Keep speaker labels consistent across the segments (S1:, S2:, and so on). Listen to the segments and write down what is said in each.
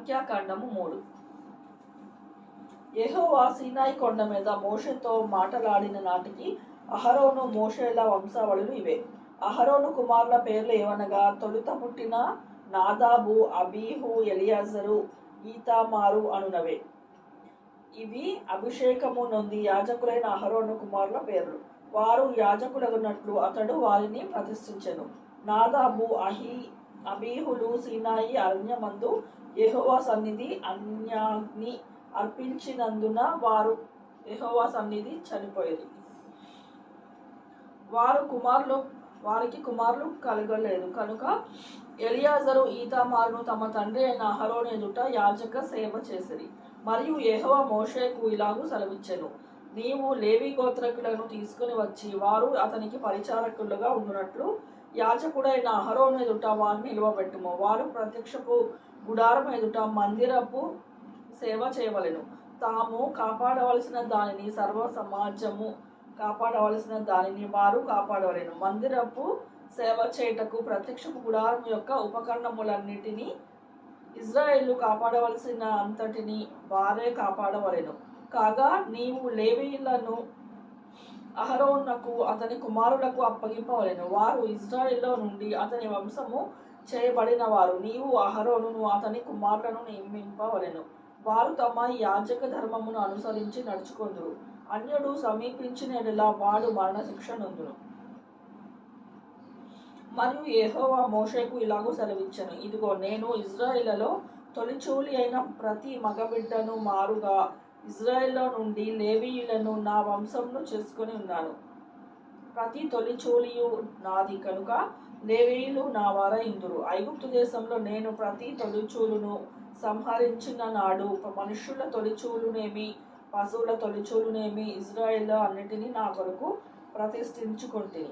S1: సంఖ్యాకాండము 3. యెహోవా సీనాయి కొండ మీద మోషేతో మాటలాడిన నాటికి అహరోను మోషేల వంశావళులు ఇవే. అహరోను కుమారుల పేర్లు ఏవనగా, తొలుత పుట్టిన నాదాబు, అబీహు, ఎలియాజరు, ఈతామారు అనునవే. ఇవి అభిషేకము నొంది యాజకులైన అహరోను కుమారుల పేర్లు. వారు యాజకులగునట్లు అతడు వారిని ప్రతిష్ఠించెను. నాదాబు, అబీహులు సీనాయి అరణ్యమందు యెహోవా సన్నిధి అన్యాగ్ని అర్పించినందున వారు యెహోవా సన్నిధి చనిపోయేది. వారికి కుమారులు కలగలేదు కనుక ఎలియాజరు, ఈతామారును తమ తండ్రి అయిన అహరోను ఎదుట యాజక సేవ చేసిరి. మరియు యెహోవా మోషేకు ఇలాగు సెలవిచ్చెను, నీవు లేవి గోత్రకులను తీసుకుని వచ్చి వారు అతనికి పరిచారకులుగా ఉండునట్లు యాజకుడైన అహరోను ఎదుట వారిని నిలువబెట్టుము. వారు ప్రత్యక్షపు గుడారం ఎదుట మందిరపు సేవ చేయవలెను. తాము కాపాడవలసిన దానిని, సర్వ సమాజము కాపాడవలసిన దానిని వారు కాపాడవలెను. మందిరపు సేవ చేయుటకు ప్రత్యక్షపు గుడారం యొక్క ఉపకరణములన్నిటినీ ఇజ్రాయేలు కాపాడవలసిన అంతటిని వారే కాపాడవలెను. కాగా నీవు లేవీయులను అహరోనునకు అతని కుమారులకు అప్పగింపవలెను. వారు ఇజ్రాయేల్లో నుండి అతని వంశము చేయబడిన వారు. నీవు అహరోనును అతని కుమారులను నియమింపవలెను. వారు తమ యాజక ధర్మమును అనుసరించి నడుచుకొందురు. అన్యుడు సమీపించిన యెడల వాడు మరణశిక్ష నొందును. మరియు యెహోవా మోషేకు ఇలాగూ సెలవిచ్చెను, ఇదిగో, నేను ఇజ్రాయేలులో తొలిచూలి అయిన ప్రతి మగబిడ్డను మారుగా ఇజ్రాయేల్లో నుండి లేవీయులను నా వంశమును చేసుకొని ఉన్నాను. ప్రతి తొలిచూలియు నాది కనుక లేవీయులు నా వారై ఇందురు. ఐగుప్తు దేశంలో నేను ప్రతి తొలిచూలును సంహరించిన నాడు మనుష్యుల తొలిచూలునేమి, పశువుల తొలిచూలునేమి ఇజ్రాయేల్లో అన్నిటినీ నా కొరకు ప్రతిష్ఠించుకొంటిని.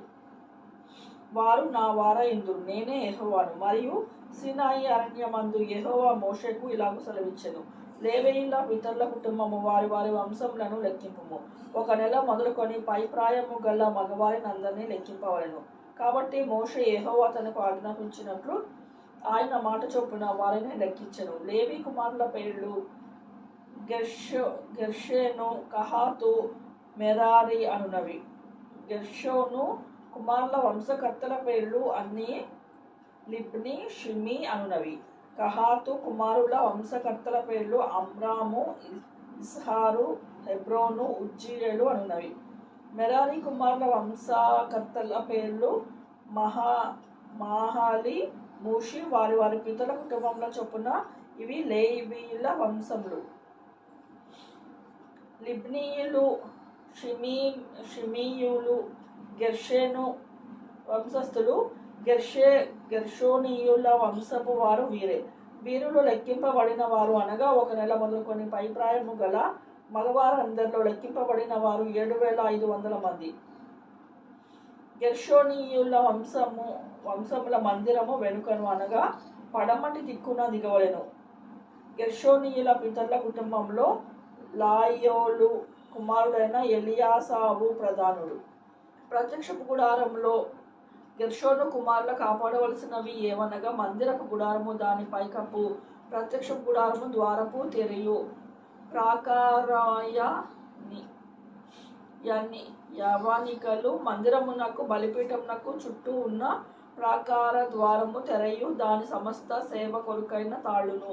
S1: వారు నా వారై ఇందురు. నేనే యెహోవాను. మరియు సీనాయి అరణ్యమందు యెహోవా మోషేకు ఇలాగు సెలవిచ్చెను, లేవీయుల పితరుల కుటుంబము వారి వారి వంశములను లెక్కింపుము. 1 నెల మొదలుకొని పై ప్రాయము గల మగవారినందరినీ లెక్కింపవలెను. కాబట్టి మోషే యెహోవా తనకు ఆజ్ఞాపించినట్లు ఆయన మాట చొప్పున వారిని లెక్కించెను. లేవి కుమారుల పేర్లు గెర్షోను, కహాతు, మెరారి అనునవి. గెర్షోను కుమారుల వంశకర్తల పేర్లు అన్నీ లిబ్ని, షిమి అనునవి. కహాతు కుమారుల వంశకర్తల పేర్లు అమ్రాము, ఇస్హారు, హెబ్రోను, ఉజ్జీయేలు అనునవి. మెరారి కుమారుల వంశకర్తల పేర్లు మహాలి, మూషి. వారి వారి పితరుల కుటుంబముల చొప్పున ఇవి లేవీయుల వంశములు. లిబ్నీయులు, షిమీయులు గెర్షోను వంశస్థులు. గెర్షోనీయుల వంశపు వారు వీరే. వీరులు లెక్కింపబడిన వారు అనగా 1 నెల మొదలుకొని పై ప్రాయము గల మగవారందరిలో లెక్కింపబడిన వారు 7,500 మంది. గెర్షోనీయుల వంశముల మందిరము వెనుకను అనగా పడమటి దిక్కున దిగవలెను. గెర్షోనీయుల పితరుల కుటుంబంలో లాయోలు కుమారుడైన ఎలియాసావు ప్రధానుడు. ప్రత్యక్షపు గుడారంలో గెర్షోను కుమారుల కాపాడవలసినవి ఏవనగా, మందిరపు గుడారము, దాని పైకప్పు, ప్రత్యక్షపు గుడారము, ద్వారపు తెరయు, యవనికలు, మందిరమునకు బలిపీఠమునకు చుట్టూ ఉన్న ప్రాకార ద్వారము, తెరయు, దాని సమస్త సేవ కొరకైన తాళ్ళును.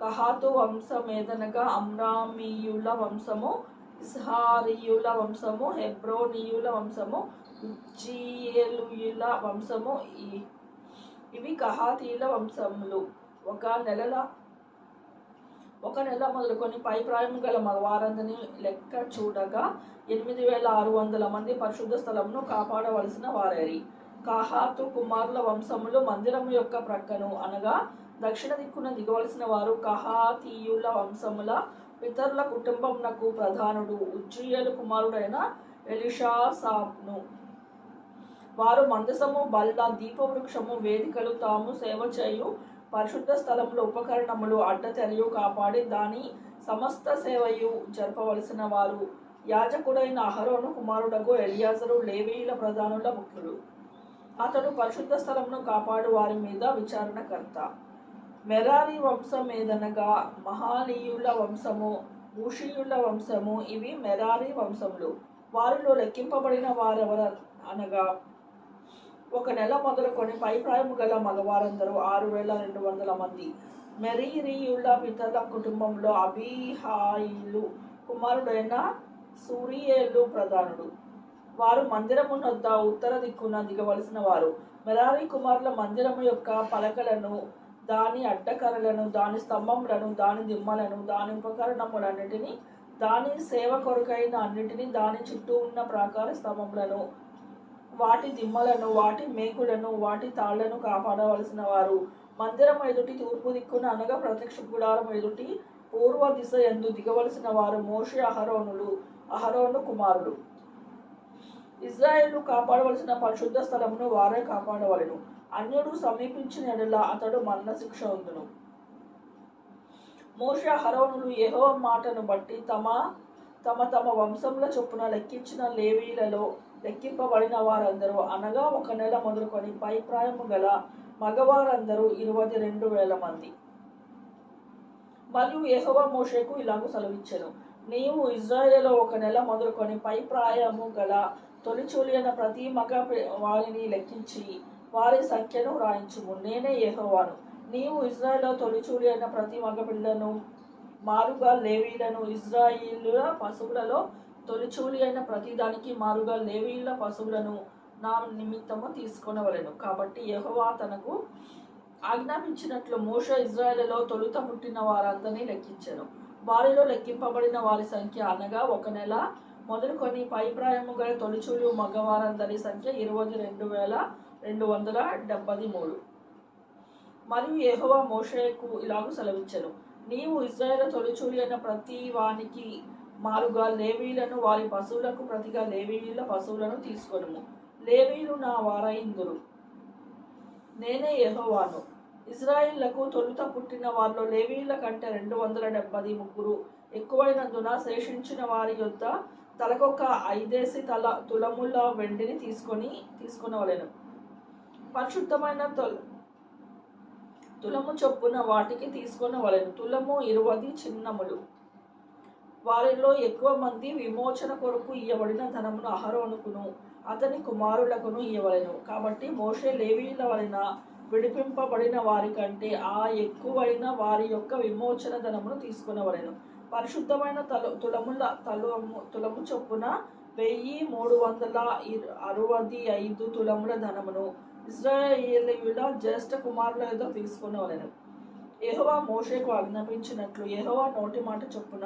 S1: కహాతు వంశమేదనగా అమ్రామీయుల వంశము, ఇస్హారీయుల వంశము, హెబ్రోనీయుల వంశము, ఉజ్జీయేలీయుల వంశము. ఇవి కహాతీయుల వంశములు. 1 నెల మొదలుకొని పై ప్రాయము గల మగవారందరినీ లెక్క చూడగా 8,600 మంది పరిశుద్ధ స్థలమును కాపాడవలసిన వారైరి. కహాతు కుమారుల వంశములు మందిరము యొక్క ప్రక్కను అనగా దక్షిణ దిక్కున దిగవలసిన వారు. కహాతీయుల వంశముల పితరుల కుటుంబమునకు ప్రధానుడు ఉజ్జీయేలు కుమారుడైన ఎలీషాసాఫ్ను. వారు మందసము, బల్ల, దీపవృక్షము, వేదికలు, తాము సేవ చేయు పరిశుద్ధ స్థలములో ఉపకరణములు, అడ్డతెరయు కాపాడి దాని సమస్త సేవయు జరపవలసిన వారు. యాజకుడైన అహరోను కుమారుడగు ఎలియాజరు లేవీయుల ప్రధానుల ముఖ్యుడు. అతడు పరిశుద్ధ స్థలమును కాపాడు వారి మీద విచారణకర్త. మెరారి వంశం ఏదనగా మహానీయుల వంశము, మూషీయుల వంశము, ఇవి మెరారి వంశములు. వారిలో లెక్కింపబడిన వారెవర అనగా ఒక నెల మొదలుకొని పైప్రాయము గల మగవారందరూ 6200 మంది. మెరీరీయుల పితరుల కుటుంబంలో అబీహాయిలు కుమారుడైన సూరియేలు ప్రధానుడు. వారు మందిరమునొద్ద ఉత్తర దిక్కున దిగవలసిన వారు. మెరారి కుమారుల మందిరము యొక్క పలకలను, దాని అడ్డకర్రలను, దాని స్తంభములను, దాని దిమ్మలను, దాని ఉపకరణములన్నిటినీ, దాని సేవ కొరకైన అన్నిటినీ, దాని చుట్టూ ఉన్న ప్రాకార స్తంభములను, వాటి దిమ్మలను, వాటి మేకులను, వాటి తాళ్లను కాపాడవలసిన వారు. మందిరం ఎదుటి తూర్పు దిక్కున అనగా ప్రత్యక్ష గుడారం ఎదుటి పూర్వ దిశ యందు దిగవలసిన వారు మోషే అహరోను కుమారులు. ఇజ్రాయేలు కాపాడవలసిన పరిశుద్ధ స్థలమును వారే కాపాడవలెను. అన్యుడు సమీపించిన యెడల అతడు మరణశిక్ష పొందును. మోషే అహరోనులు యెహోవా మాటను బట్టి తమ తమ వంశముల చొప్పున లెక్కించిన లేవీలలో లెక్కింపబడిన వారందరూ అనగా ఒక నెల మొదలుకొని పై ప్రాయము గల మగవారందరూ 22,000 మంది. మరియు యెహోవా మోషేకు ఇలాగూ సెలవిచ్చెను, నీవు ఇజ్రాయేలులో ఒక నెల మొదలుకొని పై ప్రాయము గల తొలిచూలి అయిన ప్రతి మగ వారిని లెక్కించి వారి సంఖ్యను వ్రాయించుము. నేనే యెహోవాను. నీవు ఇజ్రాయేలులో తొలిచూలి అయిన ప్రతి మగ పిల్లను మారుగా లేవీలను, ఇజ్రాయేలుల పశువులలో తొలిచూలి అయిన ప్రతి దానికి మారుగా లేవీయుల పశువులను నా నిమిత్తము తీసుకొనవలెను. కాబట్టి యెహోవా తనకు ఆజ్ఞాపించినట్లు మోషే ఇజ్రాయేలులో తొలుత పుట్టిన వారందరినీ లెక్కించెను. వారిలో లెక్కింపబడిన వారి సంఖ్య అనగా ఒక నెల మొదలుకొని పై ప్రాయము గల తొలిచూలు మగవారందరి సంఖ్య 22,273. మరియు యెహోవా మోషేకు ఇలాగూ సెలవిచ్చెను, నీవు ఇజ్రాయేలు తొలిచూలి అయిన ప్రతి వానికి మారుగా లేవీయులను, వారి పశువులకు ప్రతిగా లేవీయుల పశువులను తీసుకొనుము. లేవీయులు నా వారైందురు. నేనే యెహోవాను. ఇజ్రాయేలులకు తొలుత పుట్టిన వారిలో లేవీయుల కంటే 273 ఎక్కువైనందున శేషించిన వారి యొద్ద తలకొక 5 తులముల వెండిని తీసుకొనవలెను. పరిశుద్ధమైన తులము చొప్పున వాటికి తీసుకొనవలెను. తులము 20 చిన్నములు. వారిలో ఎక్కువ మంది విమోచన కొరకు ఇయ్యబడిన ధనమును అహరోనుకును అతని కుమారులకును ఇయ్యవలెను. కాబట్టి మోషే లేవీయుల వలన విడిపింపబడిన వారి కంటే ఆ ఎక్కువైన వారి యొక్క విమోచన ధనమును తీసుకొనవలెను. పరిశుద్ధమైన తులము చొప్పున 1365 తులముల ధనమును ఇశ్రాయేలీయుల జ్యేష్ఠ కుమారుల యొద్ద తీసుకొనవలెను. యెహోవా మోషేకు ఆజ్ఞాపించినట్లు యెహోవా నోటి మాట చొప్పున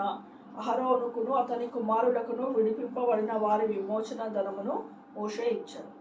S1: అహరోనుకును అతని కుమారులకును విడిపింపబడిన వారి విమోచన ధనమును మోషే ఇచ్చాను.